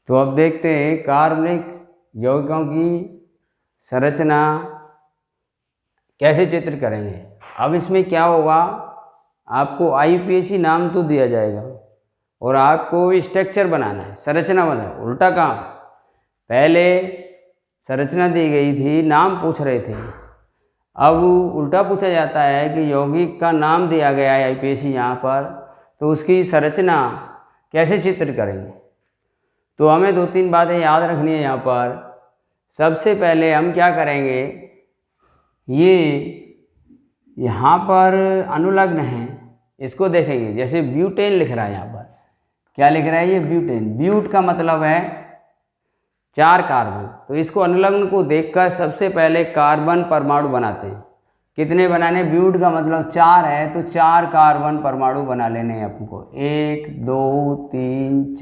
तो अब देखते हैं कार्बनिक यौगिकों की संरचना कैसे चित्र करेंगे। अब इसमें क्या होगा, आपको IUPAC नाम तो दिया जाएगा और आपको स्ट्रक्चर बनाना है, संरचना बनाना है। उल्टा काम, पहले संरचना दी गई थी, नाम पूछ रहे थे, अब उल्टा पूछा जाता है कि यौगिक का नाम दिया गया है IUPAC यहाँ पर, तो उसकी संरचना कैसे चित्र करेंगे। तो हमें 2-3 बातें याद रखनी है यहाँ पर। सबसे पहले हम क्या करेंगे, ये यहाँ पर अनुलग्न है, इसको देखेंगे। जैसे ब्यूटेन लिख रहा है यहाँ पर, क्या लिख रहा है ये, ब्यूटेन। ब्यूट का मतलब है 4 कार्बन, तो इसको अनुलग्न को देखकर सबसे पहले कार्बन परमाणु बनाते हैं। कितने बनाने, ब्यूट का मतलब 4 है, तो 4 कार्बन परमाणु बना लेने हैं आपको। 1 2 3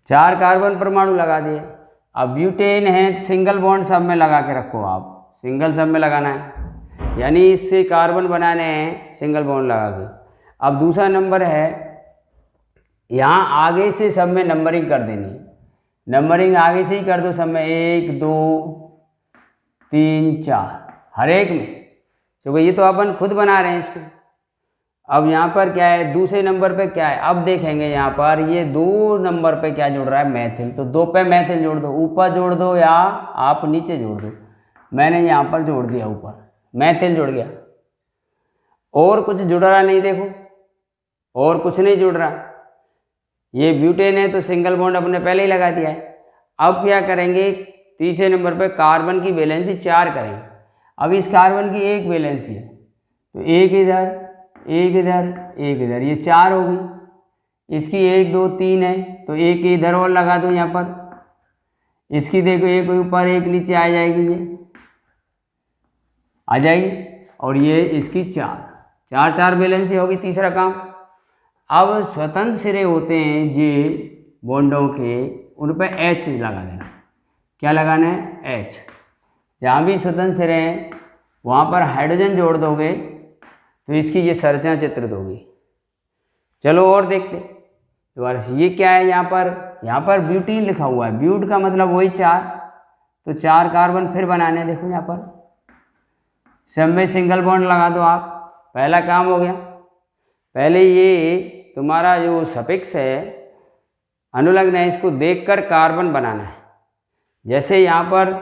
4 कार्बन परमाणु लगा दिए। अब ब्यूटेन है, सिंगल बॉन्ड सब में लगा के रखो, आप सिंगल सब में लगाना है, यानी इससे कार्बन बनाने हैं सिंगल बॉन्ड लगा के। अब दूसरा नंबर है, यहाँ आगे से सब में नंबरिंग कर देनी, नंबरिंग आगे से ही कर दो सब में, 1 2 3 4 हर एक में, क्योंकि ये तो अपन खुद बना रहे हैं इसको। अब यहाँ पर क्या है, दूसरे नंबर पे क्या है, अब देखेंगे यहाँ पर ये 2 नंबर पे क्या जुड़ रहा है, मैथिल। तो 2 पे मैथिल जोड़ दो, ऊपर जोड़ दो या आप नीचे जोड़ दो। मैंने यहाँ पर जोड़ दिया, ऊपर मैथिल जुड़ गया, और कुछ जुड़ रहा नहीं, देखो और कुछ नहीं जुड़ रहा। ये ब्यूटेन है तो सिंगल बॉन्ड अपने पहले ही लगा दिया है। अब क्या करेंगे, तीसरे नंबर पे कार्बन की वैलेंसी 4 करेंगे। अब इस कार्बन की एक वैलेंसी है, तो एक इधर एक इधर एक इधर, ये 4 होगी। इसकी 1 2 3 है, तो एक इधर और लगा दो यहाँ पर। इसकी देखो, एक ऊपर एक नीचे आ जाएगी, ये आ जाएगी, और ये इसकी 4 4 वैलेंसी होगी। तीसरा काम, अब स्वतंत्र सिरे होते हैं जे बॉन्डों के, उन पर H लगा देना। क्या लगाना है, H। जहाँ भी स्वतंत्र सिरे हैं वहाँ पर हाइड्रोजन जोड़ दोगे तो इसकी ये संरचना चित्र दोगी। चलो और देखते दोबारा से, ये क्या है, यहाँ पर ब्यूटीन लिखा हुआ है। ब्यूट का मतलब वही 4, तो 4 कार्बन फिर बनाने, देखो यहाँ पर सब में सिंगल बॉन्ड लगा दो आप। पहला काम हो गया। पहले ये तुम्हारा जो सफिक्स है अनुलग्न है, इसको देखकर कार्बन बनाना है। जैसे यहाँ पर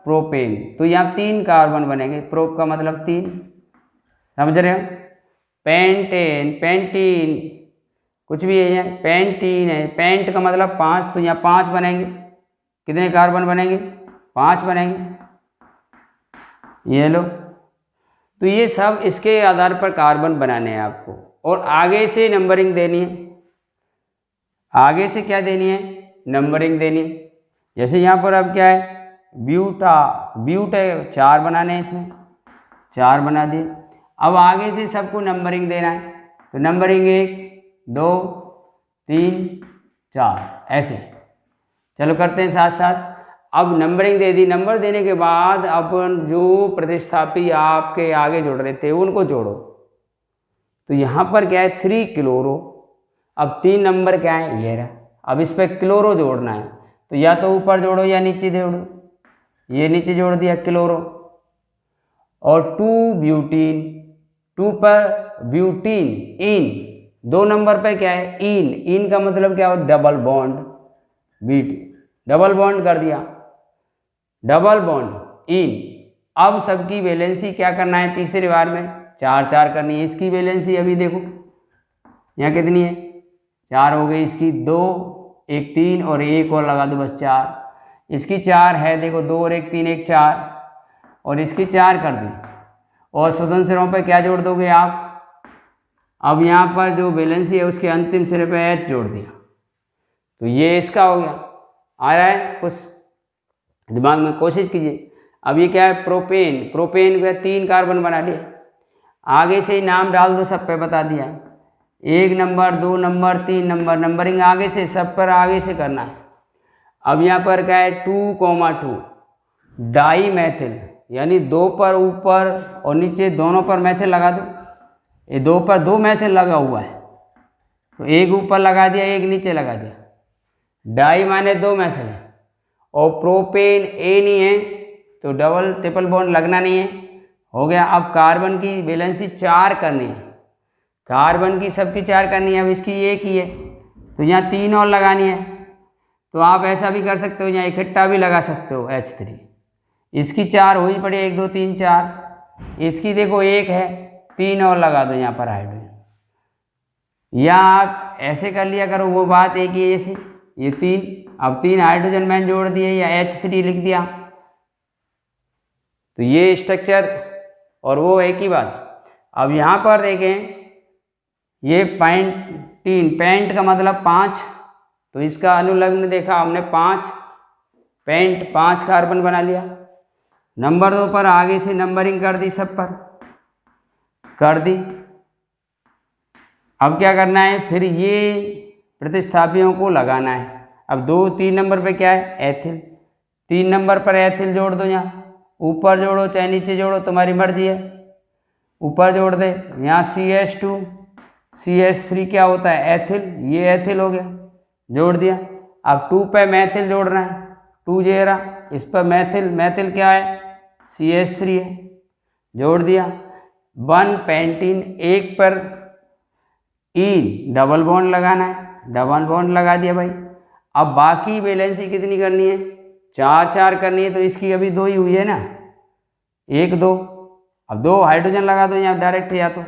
प्रोपेन, तो यहाँ 3 कार्बन बनेंगे, प्रोप का मतलब 3, समझ रहे हो। पेंटेन, पेंटीन, कुछ भी है, यहाँ पेंटीन है, पेंट का मतलब 5, तो यहाँ 5 बनेंगे। कितने कार्बन बनेंगे, 5 बनेंगे, ये लो। तो ये सब इसके आधार पर कार्बन बनाने हैं आपको, और आगे से नंबरिंग देनी है। आगे से क्या देनी है, नंबरिंग देनी है। जैसे यहाँ पर अब क्या है, ब्यूट है, 4 बनाने हैं, इसमें 4 बना दिए। अब आगे से सबको नंबरिंग देना है, तो नंबरिंग 1 2 3 4 ऐसे। चलो करते हैं साथ साथ। अब नंबरिंग दे दी, नंबर देने के बाद अपन जो प्रतिस्थापी आपके आगे जोड़ रहे थे उनको जोड़ो। तो यहाँ पर क्या है, 3 क्लोरो। अब 3 नंबर क्या है, ये रहा। अब इस पर क्लोरो जोड़ना है, तो या तो ऊपर जोड़ो या नीचे जोड़ो। ये नीचे जोड़ दिया क्लोरो। और 2 ब्यूटीन, 2 पर ब्यूटीन, इन 2 नंबर पे क्या है, इन का मतलब क्या हो, डबल बॉन्ड, बीट डबल बॉन्ड कर दिया, डबल बॉन्ड इन। अब सबकी वैलेंसी क्या करना है, तीसरी बार में 4 4 करनी है। इसकी वैलेंसी अभी देखो यहाँ कितनी है, 4 हो गई। इसकी 2 1 3 और 1 और लगा दो, बस 4। इसकी 4 है, देखो 2 और 1 3 1 4, और इसकी 4 कर दी। और स्वतंत्र सिरों पे क्या जोड़ दोगे आप, अब यहाँ पर जो वैलेंसी है उसके अंतिम सिरे पे H जोड़ दिया, तो ये इसका हो गया। आ रहा है कुछ दिमाग में, कोशिश कीजिए। अब ये क्या है, प्रोपेन, प्रोपेन पे 3 कार्बन बना लिए। आगे से ही नाम डाल दो, सब पे बता दिया, 1 नंबर 2 नंबर 3 नंबर, नंबरिंग आगे से सब पर आगे से करना है। अब यहाँ पर क्या है, 2,2 डाई मैथिल, यानी 2 पर ऊपर और नीचे दोनों पर मैथिल लगा दो। ये 2 पर 2 मैथिल लगा हुआ है, तो 1 ऊपर लगा दिया 1 नीचे लगा दिया, डाई माने 2 मेथिल है, और प्रोपेन ए नहीं है तो डबल ट्रिपल बॉन्ड लगना नहीं है, हो गया। अब कार्बन की वैलेंसी 4 करनी है, कार्बन की सबकी 4 करनी है, अब इसकी एक ही है तो यहाँ 3 और लगानी है। तो आप ऐसा भी कर सकते हो, यहाँ इकट्ठा भी लगा सकते हो H3, इसकी 4 हुई पड़ी, 1 2 3 4, इसकी देखो 1 है, 3 और लगा दो यहाँ पर हाइड्रोजन, या आप ऐसे कर लिया करो, वो बात एक ही है। ऐसे ये 3, अब 3 हाइड्रोजन मैंने जोड़ दिए या H3 लिख दिया, तो ये स्ट्रक्चर और वो एक ही बात। अब यहाँ पर देखें, ये पेंट का मतलब 5, तो इसका अनुलग्न देखा हमने 5, पेंट 5 कार्बन बना लिया। नंबर 2 पर आगे से नंबरिंग कर दी, सब पर कर दी। अब क्या करना है, फिर ये प्रतिस्थापियों को लगाना है। अब 2 3 नंबर पे क्या है, एथिल, 3 नंबर पर एथिल जोड़ दो, यहाँ ऊपर जोड़ो चाहे नीचे जोड़ो, तुम्हारी मर्जी है, ऊपर जोड़ दे। यहाँ CH2 CH3 क्या होता है, एथिल, ये एथिल हो गया, जोड़ दिया। अब 2 पे मैथिल जोड़ना है, 2 जेरा, इस पर मैथिल क्या है, CH3 है, जोड़ दिया। 1 पेंटीन, 1 पर ईन डबल बॉन्ड लगाना है, डबल बॉन्ड लगा दिया भाई। अब बाकी वैलेंसी कितनी करनी है, 4 4 करनी है, तो इसकी अभी 2 ही हुई है ना, 1 2, अब 2 हाइड्रोजन लगा दो यहाँ डायरेक्ट, या तो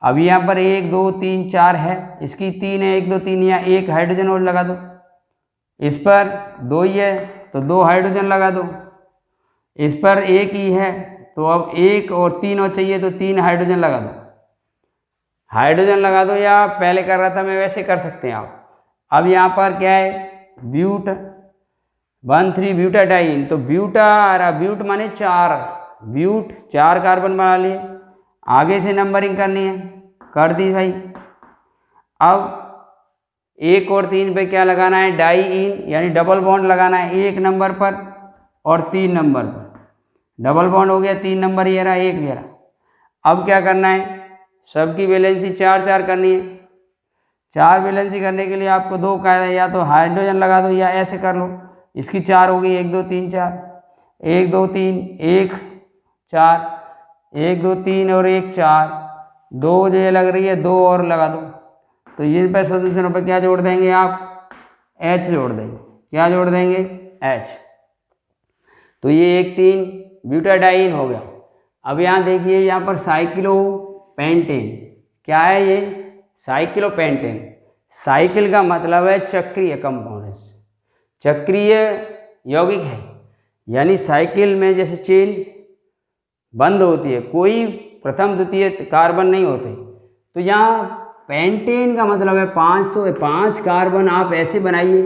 अब यहाँ पर 1 2 3 4 है, इसकी 3 है, 1 2 3, यहाँ 1 हाइड्रोजन और लगा दो, इस पर 2 ही है तो 2 हाइड्रोजन लगा दो, इस पर 1 ही है तो अब 1 और 3 और चाहिए तो 3 हाइड्रोजन लगा दो, हाइड्रोजन लगा दो, या पहले कर रहा था मैं वैसे कर सकते हैं आप। अब यहाँ पर क्या है, ब्यूट 1,3 ब्यूटाडाइन, तो ब्यूट माने 4, ब्यूट 4 कार्बन बना लिए। आगे से नंबरिंग करनी है, कर दी भाई। अब 1 और 3 पे क्या लगाना है, डाई इन, यानी डबल बॉन्ड लगाना है 1 नंबर पर और 3 नंबर पर, डबल बॉन्ड हो गया, 3 नंबर ये रहा, 1 ये रहा। अब क्या करना है, सबकी वैलेंसी 4 4 करनी है। 4 वैलेंसी करने के लिए आपको 2 का, या तो हाइड्रोजन लगा दो या ऐसे कर लो, इसकी 4 हो गई, 1 2 3 4, 1 2 3 1 4, 1 2 3 और 1 4, 2 ये लग रही है, 2 और लगा दो, तो ये पे स्वतंत्र पर क्या जोड़ देंगे आप, H जोड़ देंगे, क्या जोड़ देंगे, H। तो ये 1 3 ब्यूटाडाइन हो गया। अब यहाँ देखिए, यहाँ पर साइक्लोपेंटेन, क्या है ये, साइक्लोपेंटेन। साइकिल का मतलब है चक्रीय कंपाउंड, चक्रीय यौगिक है, यानी साइकिल में जैसे चेन बंद होती है, कोई प्रथम द्वितीय कार्बन नहीं होते, तो यहाँ पेंटेन का मतलब है 5, तो 5 कार्बन आप ऐसे बनाइए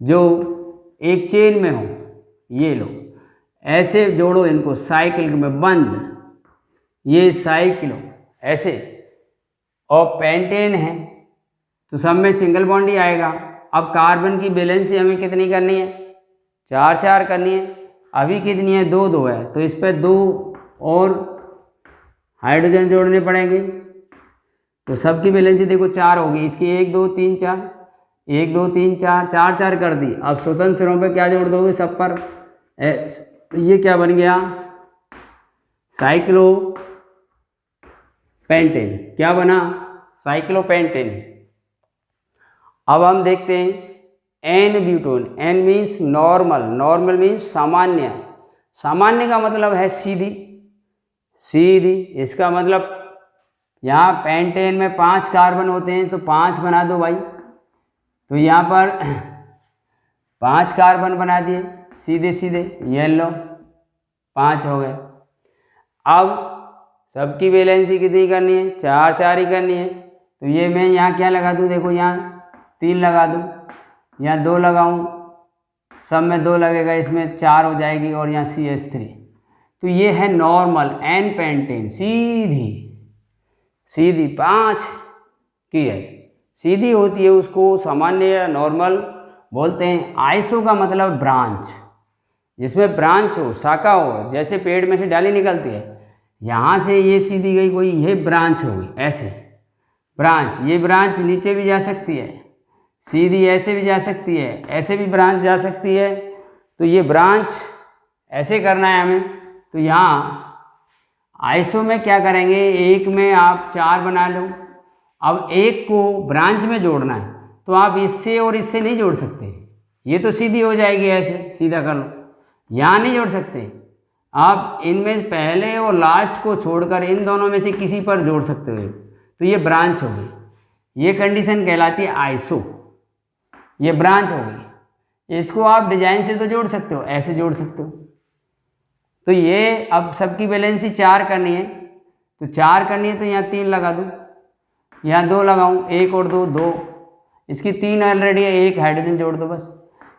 जो एक चेन में हो, ये लो ऐसे जोड़ो इनको साइकिल में बंद, ये साइक्लो ऐसे, और पेंटेन है तो सब में सिंगल बॉन्ड ही आएगा। अब कार्बन की वैलेंसी हमें कितनी करनी है, 4 4 करनी है, अभी कितनी है, 2 2 है, तो इस पर 2 और हाइड्रोजन जोड़ने पड़ेंगे, तो सबकी वैलेंसी देखो 4 होगी, इसकी 1 2 3 4, 1 2 3 4, 4 4 कर दी। अब स्वतंत्र सिरों पे क्या जोड़ दोगे, सब पर, तो ये क्या बन गया, साइक्लोपेंटेन, क्या बना, साइक्लोपेंटेन। अब हम देखते हैं n butane, n means normal, normal means सामान्य, सामान्य का मतलब है सीधी, सीधी, इसका मतलब यहाँ पेंटेन में 5 कार्बन होते हैं तो 5 बना दो भाई, तो यहाँ पर 5 कार्बन बना दिए सीधे सीधे, ये लो 5 हो गए। अब सबकी वैलेंसी कितनी करनी है, 4 4 ही करनी है, तो ये मैं यहाँ क्या लगा दूँ, देखो यहाँ 3 लगा दूँ, यहाँ 2 लगाऊँ, सब में 2 लगेगा, इसमें 4 हो जाएगी, और यहाँ CH3, तो ये है नॉर्मल एन पेंटेन, सीधी सीधी 5 की है, सीधी होती है, उसको सामान्य या नॉर्मल बोलते हैं। आइसो का मतलब ब्रांच, जिसमें ब्रांच हो, शाखा हो, जैसे पेड़ में से डाली निकलती है, यहाँ से ये सीधी गई कोई, ये ब्रांच होगी, ऐसे ब्रांच, ये ब्रांच नीचे भी जा सकती है, सीधी ऐसे भी जा सकती है, ऐसे भी ब्रांच जा सकती है। तो ये ब्रांच ऐसे करना है हमें। तो यहाँ आइसो में क्या करेंगे, एक में आप 4 बना लो। अब एक को ब्रांच में जोड़ना है तो आप इससे और इससे नहीं जोड़ सकते, ये तो सीधी हो जाएगी, ऐसे सीधा कर लो। यहाँ नहीं जोड़ सकते आप, इनमें पहले और लास्ट को छोड़कर इन दोनों में से किसी पर जोड़ सकते हो, तो ये ब्रांच हो गई। ये कंडीशन कहलाती है आइसो, ये ब्रांच हो गई। इसको आप डिजाइन से तो जोड़ सकते हो, ऐसे जोड़ सकते हो। तो ये अब सबकी वैलेंसी 4 करनी है, तो 4 करनी है तो यहाँ 3 लगा दूँ, यहाँ 2 लगाऊँ, 1 और 2 2, इसकी 3 ऑलरेडी है, 1 हाइड्रोजन जोड़ दो बस।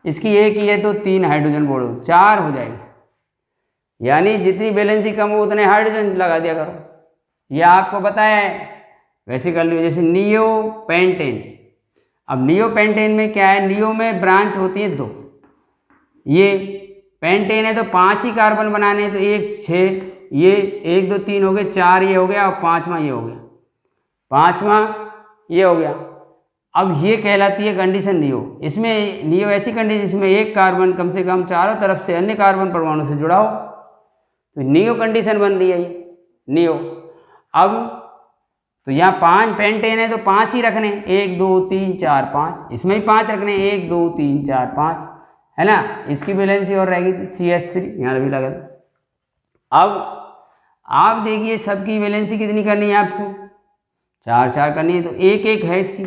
इसकी 1 ही है तो 3 हाइड्रोजन जोड़ दो, 4 हो जाएगी। यानी जितनी वैलेंसी कम हो उतने हाइड्रोजन लगा दिया करो। यह आपको बताया है, वैसे कर लो। जैसे नियो पेंटेन, अब नियो पेंटेन में क्या है, नियो में ब्रांच होती है 2, ये पेंटेन है तो 5 ही कार्बन बनाने हैं, तो 1 6, ये 1 2 3 हो गए, 4 ये हो गया और 5वां ये हो गया, 5वां ये हो गया। अब ये कहलाती है कंडीशन नियो। इसमें नियो ऐसी कंडीशन जिसमें एक कार्बन कम से कम चारों तरफ से अन्य कार्बन परमाणु से जुड़ा हो, तो नियो कंडीशन बन रही है ये नियो। अब तो यहाँ 5 पेंटेन है तो 5 ही रखने, 1 2 3 4 5, इसमें भी 5 रखने, 1 2 3 4 5, है ना। इसकी वैलेंसी और रहेगी CH3, यहाँ भी लगा दो। अब आप देखिए सबकी वैलेंसी कितनी करनी है आपको, 4 4 करनी है, तो 1 1 है इसकी,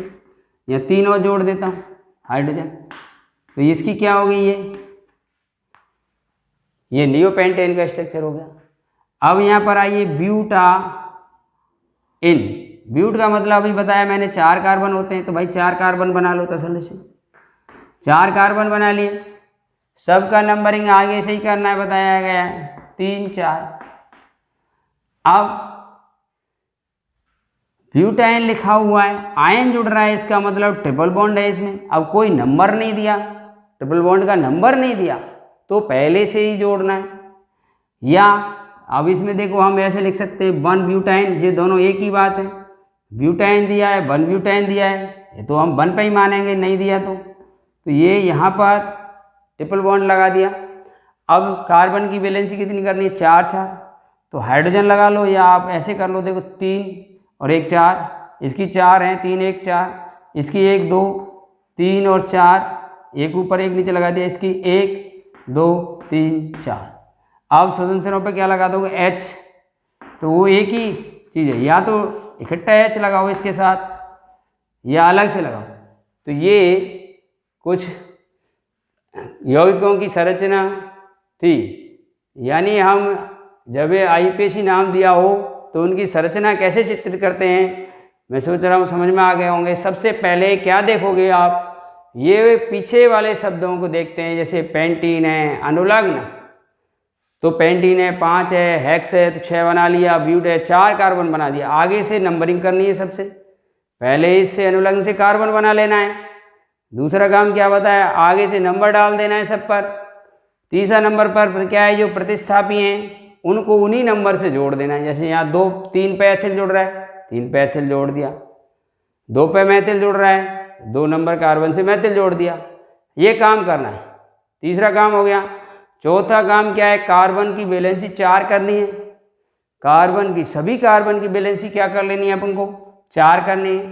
या 3 और जोड़ देता हूँ हाइड्रोजन, तो इसकी क्या हो गई, ये नियो पेंटेन का स्ट्रक्चर हो गया। अब यहाँ पर आइए ब्यूटा इन। ब्यूट का मतलब अभी बताया मैंने 4 कार्बन होते हैं, तो भाई 4 कार्बन बना लो तसल्ली से। 4 कार्बन बना लिए, सबका नंबरिंग आगे से ही करना है, बताया गया है 3 4। अब ब्यूटाइन लिखा हुआ है, आयन जुड़ रहा है, इसका मतलब ट्रिपल बॉन्ड है इसमें। अब कोई नंबर नहीं दिया, ट्रिपल बॉन्ड का नंबर नहीं दिया, तो पहले से ही जोड़ना है। या अब इसमें देखो हम ऐसे लिख सकते हैं 1 ब्यूटाइन, ये दोनों एक ही बात है। ब्यूटाइन दिया है, 1 ब्यूटाइन दिया है, ये तो हम 1 पे ही मानेंगे, नहीं दिया तो ये यहाँ पर ट्रिपल बॉन्ड लगा दिया। अब कार्बन की वैलेंसी कितनी करनी है, 4 4, तो हाइड्रोजन लगा लो, या आप ऐसे कर लो, देखो 3 और 1 4, इसकी 4 हैं, 3 1 4, इसकी 1 2 3 और 4, एक ऊपर एक नीचे लगा दिया, इसकी 1 2 3 4। अब स्वतंत्रों पे क्या लगा दोगे, H, तो वो एक ही चीज़ है, या तो इकट्ठा H लगाओ इसके साथ या अलग से लगाओ। तो ये कुछ यौगिकों की संरचना थी, यानी हम जब IUPAC नाम दिया हो तो उनकी संरचना कैसे चित्रित करते हैं, मैं सोच रहा हूँ समझ में आ गए होंगे। सबसे पहले क्या देखोगे आप, ये पीछे वाले शब्दों को देखते हैं, जैसे पेंटीन है, अनुलग्न, तो पेंटीन है 5 है, हेक्स है तो 6 बना लिया, ब्यूट है 4 कार्बन बना दिया। आगे से नंबरिंग करनी है, सबसे पहले इससे अनुलग्न से कार्बन बना लेना है। दूसरा काम क्या बताया, आगे से नंबर डाल देना है सब पर। तीसरा नंबर पर क्या है, जो प्रतिस्थापी हैं उनको उन्हीं नंबर से जोड़ देना है। जैसे यहाँ 2 3 पे एथिल जुड़ रहा है, 3 पे एथिल जोड़ दिया, 2 पे मैथिल जुड़ रहा है, 2 नंबर कार्बन से मैथिल जोड़ दिया। ये काम करना है, तीसरा काम हो गया। चौथा काम क्या है, कार्बन की वैलेंसी 4 करनी है। कार्बन की सभी कार्बन की वैलेंसी क्या कर लेनी है, अपन को 4 करनी है,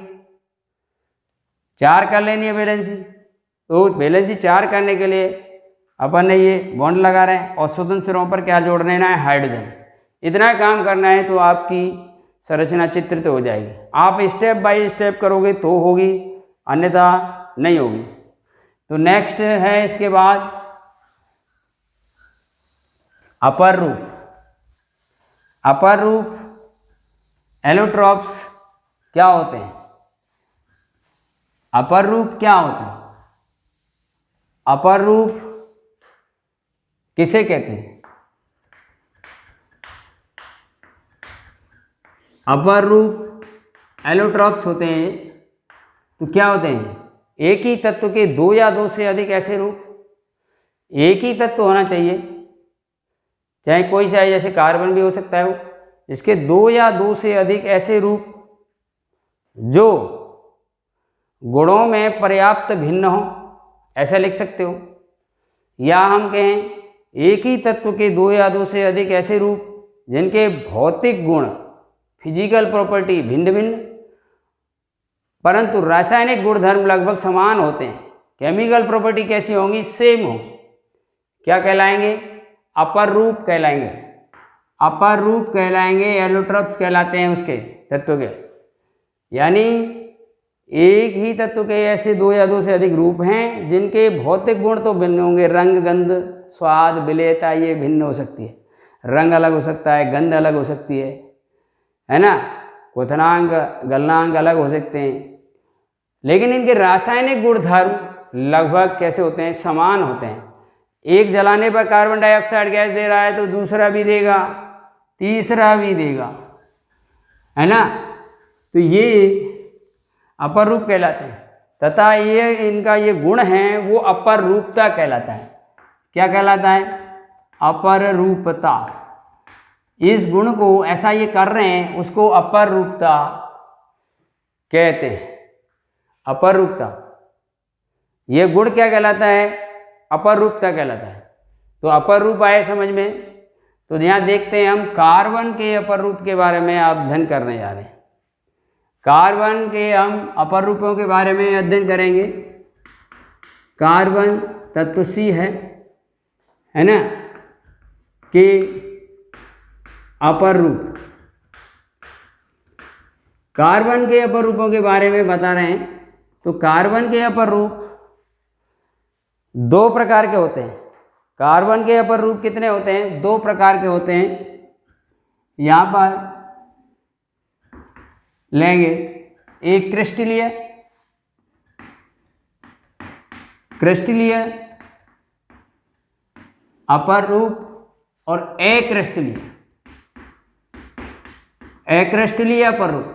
4 कर लेनी है वैलेंसी। तो वैलेंसी 4 करने के लिए अपन ने ये बॉन्ड लगा रहे हैं और स्वतंत्र सिरों पर क्या जोड़ लेना है, हाइड्रोजन। इतना काम करना है तो आपकी संरचना चित्रित हो जाएगी। आप स्टेप बाय स्टेप करोगे तो होगी, अन्यथा नहीं होगी। तो नेक्स्ट है इसके बाद अपर रूप। अपर रूप एलोट्रॉप्स क्या होते हैं, अपर रूप क्या होते हैं, अपर रूप किसे कहते हैं, अपर रूप एलोट्रॉप्स होते हैं। तो क्या होते हैं, एक ही तत्व के 2 या 2 से अधिक ऐसे रूप, एक ही तत्व होना चाहिए, चाहे कोई सा है, जैसे कार्बन भी हो सकता है वो, इसके 2 या 2 से अधिक ऐसे रूप जो गुणों में पर्याप्त भिन्न हो, ऐसा लिख सकते हो। या हम कहें एक ही तत्व के दो या दो से अधिक ऐसे रूप जिनके भौतिक गुण, फिजिकल प्रॉपर्टी भिन्न भिन्न परंतु रासायनिक गुणधर्म लगभग समान होते हैं। केमिकल प्रॉपर्टी कैसी होंगी? सेम हो। क्या कहलाएंगे? अपर रूप कहलाएंगे। अपर रूप कहलाएंगे, एलोट्रॉप्स कहलाते हैं उसके तत्व के। यानी एक ही तत्व के ऐसे दो या दो से अधिक रूप हैं जिनके भौतिक गुण तो भिन्न होंगे, रंग, गंध, स्वाद, विलेयता ये भिन्न हो सकती है। रंग अलग हो सकता है, गंध अलग हो सकती है ना, क्वथनांक, गलनांक अलग हो सकते हैं, लेकिन इनके रासायनिक गुणधर्म लगभग कैसे होते हैं? समान होते हैं। एक जलाने पर कार्बन डाइऑक्साइड गैस दे रहा है तो दूसरा भी देगा, तीसरा भी देगा, है ना। तो ये अपर रूप कहलाते हैं तथा ये इनका ये गुण है वो अपर रूपता कहलाता है। क्या कहलाता है? अपर रूपता। इस गुण को ऐसा ये कर रहे हैं उसको अपर रूपता कहते हैं। अपर रूपता, ये गुण क्या कहलाता है? अपर रूपता कहलाता है। तो अपर रूप आए समझ में? तो यहाँ देखते हैं हम कार्बन के अपर रूप के बारे में अध्ययन करने जा रहे हैं। कार्बन के हम अपर रूपों के बारे में अध्ययन करेंगे। कार्बन तत्व सी है ना, कि अपर रूप, कार्बन के अपर रूपों के बारे में बता रहे हैं। तो कार्बन के अपर रूप दो प्रकार के होते हैं। कार्बन के अपर रूप कितने होते हैं? दो प्रकार के होते हैं। यहाँ पर लेंगे एक क्रिस्टलीय अपर रूप और अक्रिस्टलीय अपर रूप।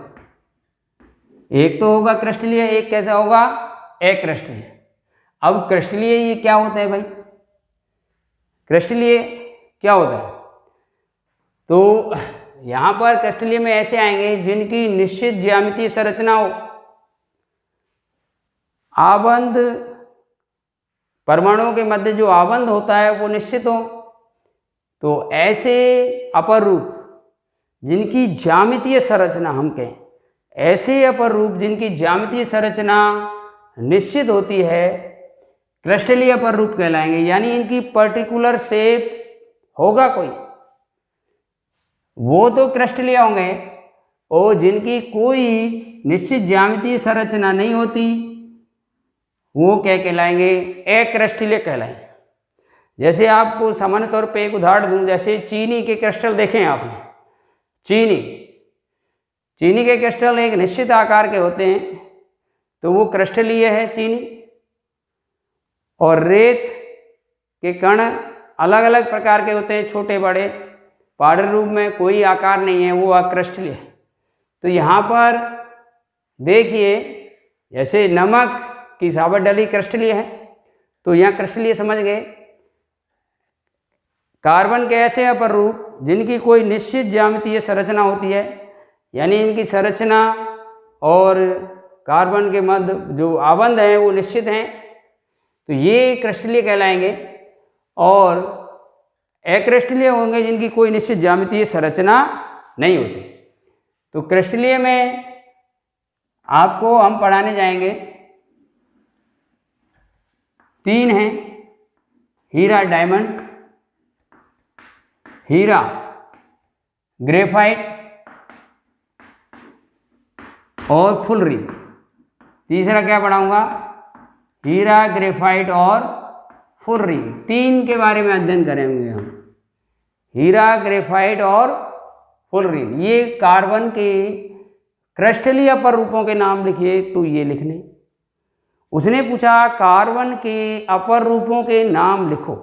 एक तो होगा क्रिस्टलीय, एक कैसा होगा? अक्रिस्टलीय। अब क्रिस्टलीय ये क्या होता है भाई? क्रिस्टलीय क्या होता है? तो यहाँ पर क्रिस्टलीय में ऐसे आएंगे जिनकी निश्चित ज्यामितीय संरचना हो, आबंध, परमाणुओं के मध्य जो आबंध होता है वो निश्चित हो। तो ऐसे अपर रूप जिनकी ज्यामितीय संरचना, हम कहें ऐसे अपर रूप जिनकी ज्यामितीय संरचना निश्चित होती है, क्रिस्टलीय अपर रूप कहलाएंगे। यानी इनकी पर्टिकुलर शेप होगा कोई, वो तो क्रिस्टलीय होंगे। और जिनकी कोई निश्चित ज्यामितीय संरचना नहीं होती वो क्या कहलाएंगे? अक्रिस्टलीय कहलाएंगे। जैसे आपको सामान्य तौर पे एक उदाहरण दूं, जैसे चीनी के क्रिस्टल देखें आपने। चीनी के क्रिस्टल एक निश्चित आकार के होते हैं तो वो क्रिस्टलीय है चीनी। और रेत के कण अलग अलग प्रकार के होते हैं, छोटे बड़े, पाउडर रूप में कोई आकार नहीं है, वो अक्रिस्टलीय है। तो यहाँ पर देखिए, जैसे नमक की साबुत डली क्रिस्टलीय है, तो यहाँ क्रिस्टलीय समझ गए। कार्बन के ऐसे अपर रूप जिनकी कोई निश्चित ज्यामितीय संरचना होती है, यानी इनकी संरचना और कार्बन के मध्य जो आबंध हैं वो निश्चित हैं, तो ये क्रिस्टलीय कहलाएंगे। और अक्रिस्टलीय होंगे जिनकी कोई निश्चित ज्यामितीय संरचना नहीं होती। तो क्रिस्टलीय में आपको हम पढ़ाने जाएंगे, तीन हैं, हीरा डायमंड, हीरा ग्रेफाइट और फुलरी। तीसरा क्या पढ़ाऊंगा? हीरा, ग्रेफाइट और फुलरी। तीन के बारे में अध्ययन करेंगे हम, हीरा, ग्रेफाइट और फुलरी। ये कार्बन के क्रिस्टलीय अपर रूपों के नाम लिखिए, तो ये लिखने। उसने पूछा कार्बन के अपर रूपों के नाम लिखो,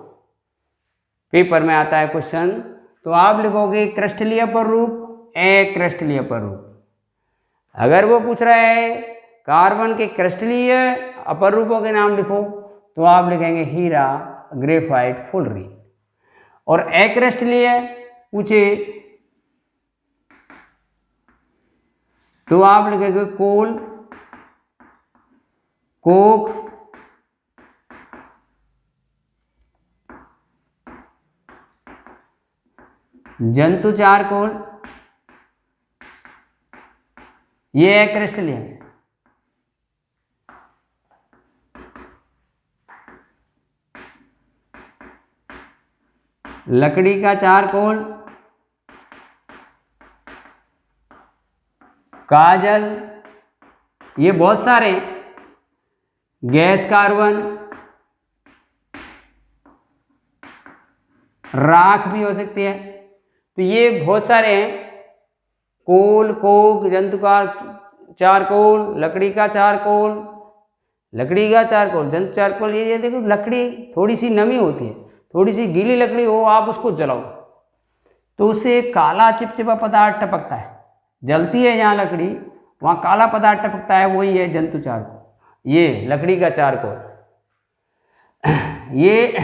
पेपर में आता है क्वेश्चन, तो आप लिखोगे क्रिस्टलीय अपर रूप, अक्रिस्टलीय अपर रूप। अगर वो पूछ रहा है कार्बन के क्रिस्टलीय अपर रूपों के नाम लिखो, तो आप लिखेंगे हीरा, ग्रेफाइट, फुलरी। और अक्रिस्टलीय पूछे तो आप लिखेंगे कोल, कोक, जंतु चारकोल, ये है क्रिस्टलीय। लकड़ी का चारकोल, काजल, ये बहुत सारे हैं। गैस कार्बन, राख भी हो सकती है। तो ये बहुत सारे हैं। कोल, कोक, जंतु का चारकोल, लकड़ी का चारकोल, लकड़ी का चारकोल, जंतु चारकोल। ये देखो लकड़ी थोड़ी सी नमी होती है, थोड़ी सी गीली लकड़ी हो, आप उसको जलाओ तो उससे काला चिपचिपा पदार्थ टपकता है। जलती है जहाँ लकड़ी, वहाँ काला पदार्थ टपकता है, वही है जंतु चारकोल। ये लकड़ी का चारकोल। ये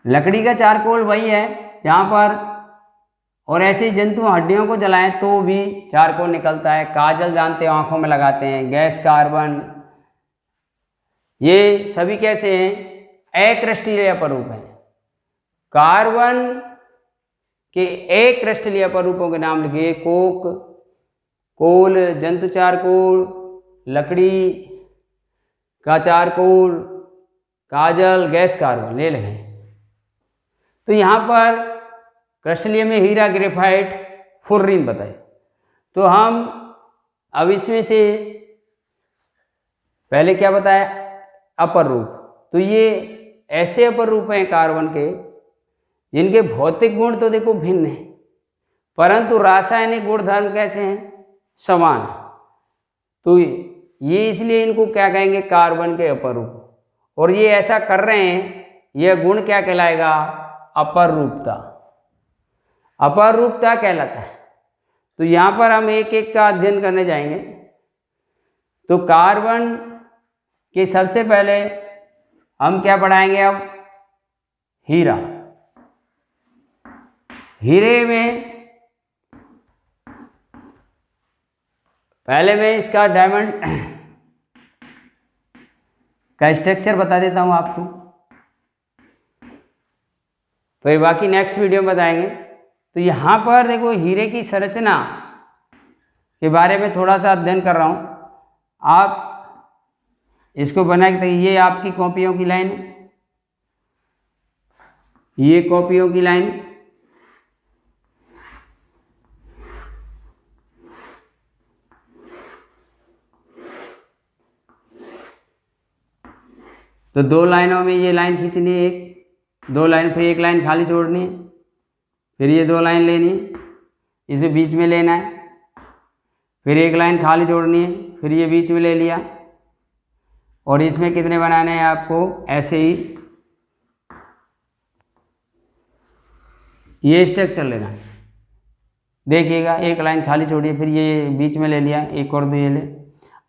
लकड़ी का चारकोल वही है जहाँ पर, और ऐसे जंतु हड्डियों को जलाएं तो भी चारकोल निकलता है। काजल जानते हो, आंखों में लगाते हैं। गैस कार्बन, ये सभी कैसे हैं? अक्रिस्टलीय अपरूप हैं। कार्बन के अक्रिस्टलीय अपरूपों के नाम लिखिए। कोक, कोल, जंतु चारकोल, लकड़ी का चारकोल, काजल, गैस कार्बन, ले लें। तो यहाँ पर क्रिस्टलीय में हीरा, ग्रेफाइट, फुर्रीन बताए। तो हम अब इसमें से पहले क्या बताया? अपर रूप। तो ये ऐसे अपर रूप हैं कार्बन के जिनके भौतिक गुण तो देखो भिन्न है, परंतु रासायनिक गुणधर्म कैसे हैं? समान। तो ये इसलिए इनको क्या कहेंगे? कार्बन के अपर रूप। और ये ऐसा कर रहे हैं, यह गुण क्या कहलाएगा? अपर रूपता। अपर रूपता कहलाता है। तो यहाँ पर हम एक एक का अध्ययन करने जाएंगे। तो कार्बन के सबसे पहले हम क्या पढ़ाएंगे? अब हीरा। हीरे में पहले मैं इसका डायमंड का स्ट्रक्चर बता देता हूँ आपको, फिर बाकी नेक्स्ट वीडियो में बताएंगे। तो यहाँ पर देखो हीरे की संरचना के बारे में थोड़ा सा अध्ययन कर रहा हूँ। आप इसको बना के, ये आपकी कॉपियों की लाइन है, ये कॉपियों की लाइन। तो दो लाइनों में ये लाइन खींचनी है, एक दो लाइन, फिर एक लाइन खाली छोड़नी है, फिर ये दो लाइन लेनी है, इसे बीच में लेना है, फिर एक लाइन खाली छोड़नी है, फिर ये बीच में ले लिया। और इसमें कितने बनाने हैं आपको? ऐसे ही ये स्ट्रक्चर लेना है। देखिएगा, एक लाइन खाली छोड़िए, फिर ये बीच में ले लिया, एक और दो ये ले।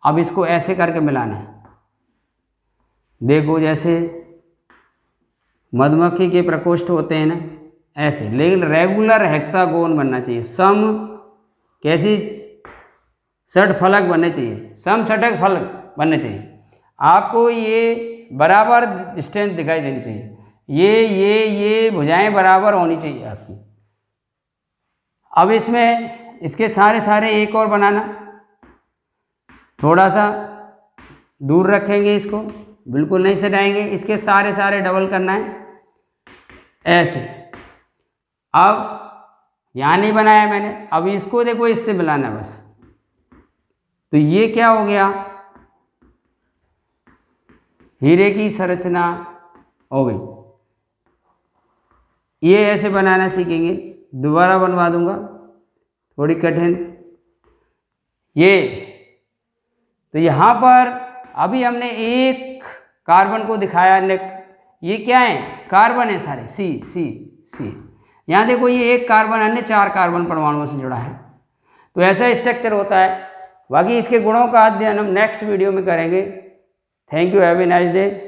अब इसको ऐसे करके मिलाना है। देखो जैसे मधुमक्खी के प्रकोष्ठ होते हैं ना, ऐसे, लेकिन रेगुलर हेक्सागोन बनना चाहिए। सम कैसी? षटफलक बनने चाहिए, सम षटक फलक बनने चाहिए। आपको ये बराबर डिस्टेंस दिखाई देनी चाहिए। ये भुजाएं बराबर होनी चाहिए आपकी। अब इसमें इसके सारे एक और बनाना, थोड़ा सा दूर रखेंगे इसको, बिल्कुल नहीं सटाएंगे। इसके सारे डबल करना है ऐसे। अब यहाँ नहीं बनाया मैंने, अब इसको देखो इससे मिलाना है बस। तो ये क्या हो गया? हीरे की संरचना हो गई। ये ऐसे बनाना सीखेंगे, दोबारा बनवा दूंगा, थोड़ी कठिन ये। तो यहाँ पर अभी हमने एक कार्बन को दिखाया। नेक्स्ट ये क्या है? कार्बन है सारे, सी। यहाँ देखो ये एक कार्बन अन्य 4 कार्बन परमाणुओं से जुड़ा है। तो ऐसा स्ट्रक्चर होता है। बाकी इसके गुणों का अध्ययन हम नेक्स्ट वीडियो में करेंगे। Thank you, have a nice day.